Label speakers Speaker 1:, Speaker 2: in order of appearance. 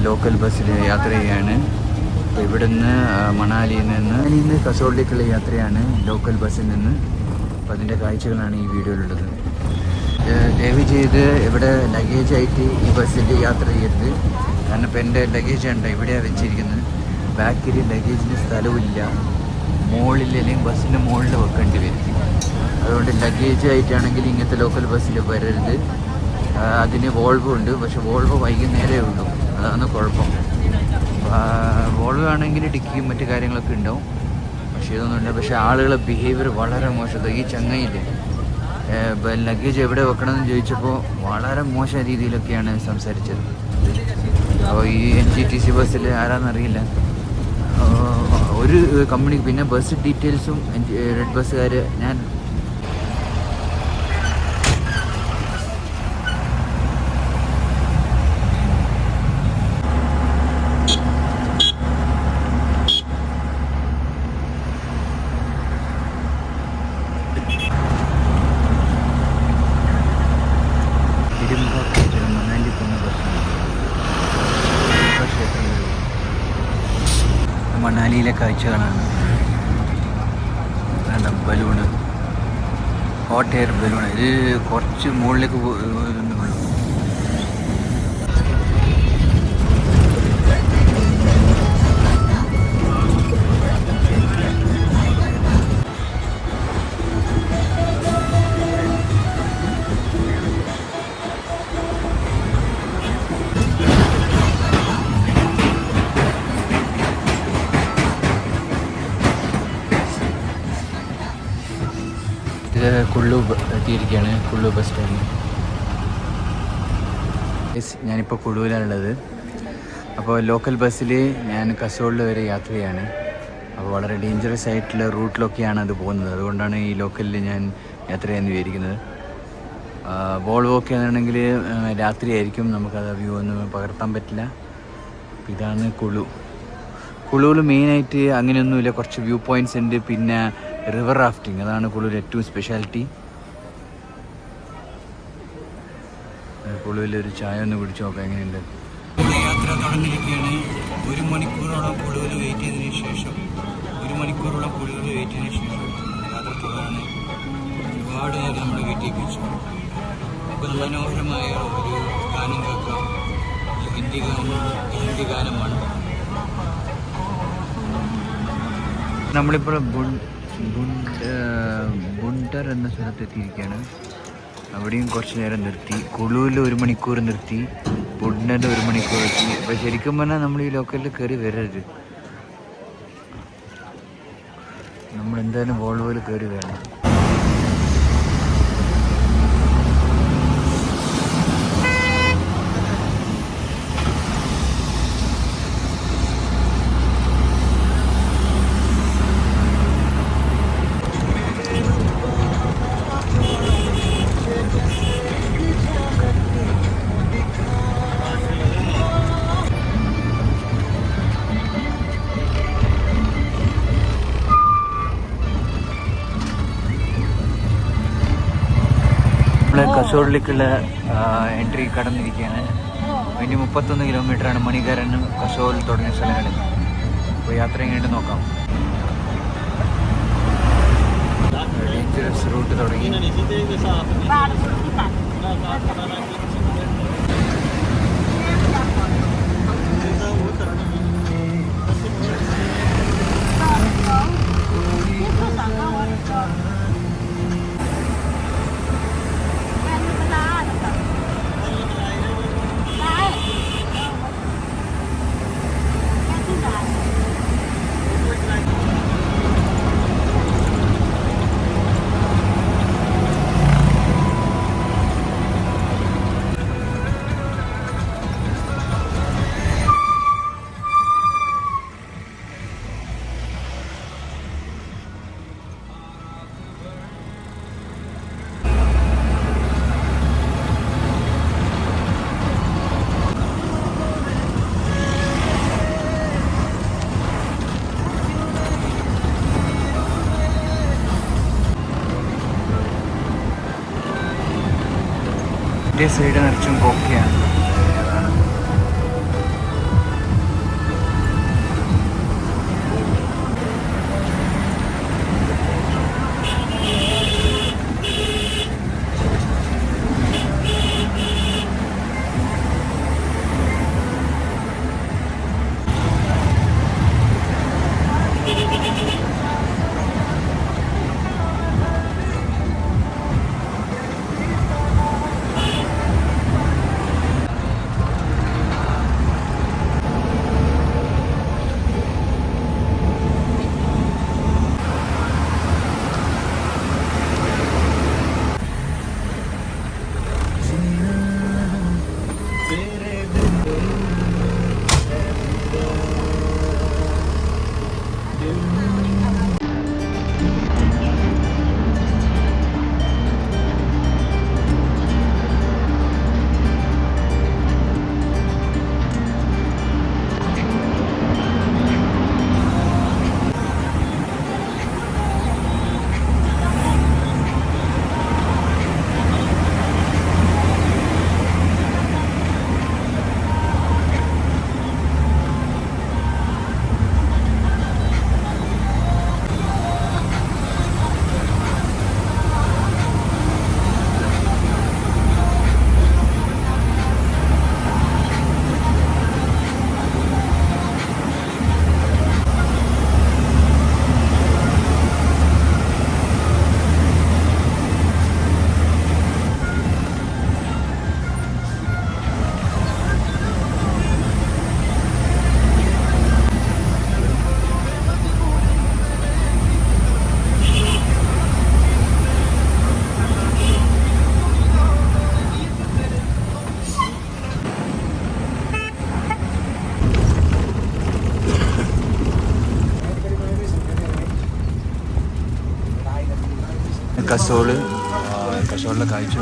Speaker 1: Local ബസ്സിൽ യാത്ര ചെയ്യാണ്. അപ്പോൾ ഇവിടുന്ന് മണാലിയിൽ നിന്ന് കസോളിലേക്കുള്ള യാത്രയാണ് ലോക്കൽ ബസ്സിൽ നിന്ന്. അപ്പോൾ അതിൻ്റെ കാഴ്ചകളാണ് ഈ വീഡിയോയിലുള്ളത്. ദയവ് ചെയ്ത് ഇവിടെ ലഗേജായിട്ട് ഈ ബസ്സിൽ യാത്ര ചെയ്യരുത്. കാരണം ഇപ്പോൾ എൻ്റെ ലഗേജ് ഉണ്ട് ഇവിടെയാണ് വെച്ചിരിക്കുന്നത്. ബാക്കിൽ ലഗേജിന് സ്ഥലമില്ല, മുകളിൽ അല്ലെങ്കിൽ ബസ്സിൻ്റെ മുകളിൽ വെക്കേണ്ടി വരും. അതുകൊണ്ട് ലഗേജ് ആയിട്ടാണെങ്കിൽ ഇങ്ങനത്തെ ലോക്കൽ ബസ്സിൽ വരരുത്. അതിന് വോൾവോ ഉണ്ട്, പക്ഷെ വോൾവോ വൈകുന്നേരമേ ഉള്ളൂ, അതാണ് കുഴപ്പം. വോൾവോ ആണെങ്കിൽ ഡിക്കിയും മറ്റു കാര്യങ്ങളൊക്കെ ഉണ്ടാവും, പക്ഷേ ഇതൊന്നുമില്ല. പക്ഷേ ആളുകളെ ബിഹേവിയർ വളരെ മോശം. ഈ ചങ്ങയില്ലേ ലഗേജ് എവിടെ വെക്കണമെന്ന് ചോദിച്ചപ്പോൾ വളരെ മോശം രീതിയിലൊക്കെയാണ് സംസാരിച്ചത്. അപ്പോൾ ഈ NGTC ബസ്സിൽ ആരാന്നറിയില്ല, ഒരു കമ്പനി. പിന്നെ ബസ് ഡീറ്റെയിൽസും റെഡ് ബസ്സുകാർ ഞാൻ മണാലി പോകുന്ന ബസ്സാണ്. മണാലിയിലെ കാഴ്ചകളാണ്. വേണ്ട ബലൂണ്, ഹോട്ട് എയർ ബലൂൺ. ഇത് കുറച്ച് മുകളിലേക്ക് ഉള്ളൂ. ഇത് കുള്ളു എത്തിയിരിക്കുകയാണ്, കുള്ളു ബസ് സ്റ്റാൻഡ്. ഞാനിപ്പോൾ കുളുവിലാണുള്ളത്. അപ്പോൾ ലോക്കൽ ബസ്സിൽ ഞാൻ കസോളിൽ വരെ യാത്ര ചെയ്യാണ്. അപ്പോൾ വളരെ ഡേഞ്ചറസ് ആയിട്ടുള്ള റൂട്ടിലൊക്കെയാണ് അത് പോകുന്നത്. അതുകൊണ്ടാണ് ഈ ലോക്കലിൽ ഞാൻ യാത്ര ചെയ്യാൻ വിചാരിക്കുന്നത്. വോൾവോ ഒക്കെ ആണെങ്കിൽ രാത്രിയായിരിക്കും, നമുക്കത് വ്യൂ ഒന്നും പകർത്താൻ പറ്റില്ല. ഇതാണ് കുളുവിൽ മെയിനായിട്ട് അങ്ങനെയൊന്നുമില്ല, കുറച്ച് വ്യൂ പോയിൻറ്റ്സ് ഉണ്ട്. പിന്നെ റിവർ റാഫ്റ്റിംഗ്, അതാണ് കുളുവിൽ ഏറ്റവും സ്പെഷ്യാലിറ്റി. കുളുവിലൊരു ചായ ഒന്ന് കുടിച്ച് നോക്കാം എങ്ങനെയുണ്ട്. യാത്ര തുടങ്ങിയിരിക്കുകയാണ്. 1 മണിക്കൂറോളം കുളുവിൽ വെയിറ്റ് ചെയ്തതിന് ശേഷം യാത്ര തുടങ്ങി. ഒരുപാട് നേരം നമ്മൾ വെയിറ്റ് ചെയ്യിപ്പിച്ചു. അപ്പോൾ മനോഹരമായ ഒരു ഗാനം കേൾക്കാം. ഹിന്ദി ഗാനമാണ്. നമ്മളിപ്പോൾ ബുണ്ടർ എന്ന സ്ഥലത്തെത്തിയിരിക്കുകയാണ്. അവിടെയും കുറച്ച് നേരം നിർത്തി. കുളുവിൽ 1 മണിക്കൂർ നിർത്തി, ബുണ്ടറിൽ 1 മണിക്കൂർ എത്തി. അപ്പോൾ ശരിക്കും പറഞ്ഞാൽ നമ്മൾ ഈ ലോക്കലിൽ കയറി വരരുത്. നമ്മളെന്തായാലും വോൾവോയിൽ കയറി വേണം. കസോളിലേക്കുള്ള എൻട്രി കടന്നിരിക്കുകയാണ്. ഇനി 31 കിലോമീറ്ററാണ് മണികരനും കസോൾ തുടങ്ങിയ സ്ഥലങ്ങളിൽ. അപ്പോൾ യാത്ര എങ്ങനെയുണ്ട് നോക്കാം. ഡേഞ്ചറസ് റൂട്ട് തുടങ്ങി. സൈഡ് നിറച്ചും കൊക്കയാണ്. കസോളിലെ കാഴ്ച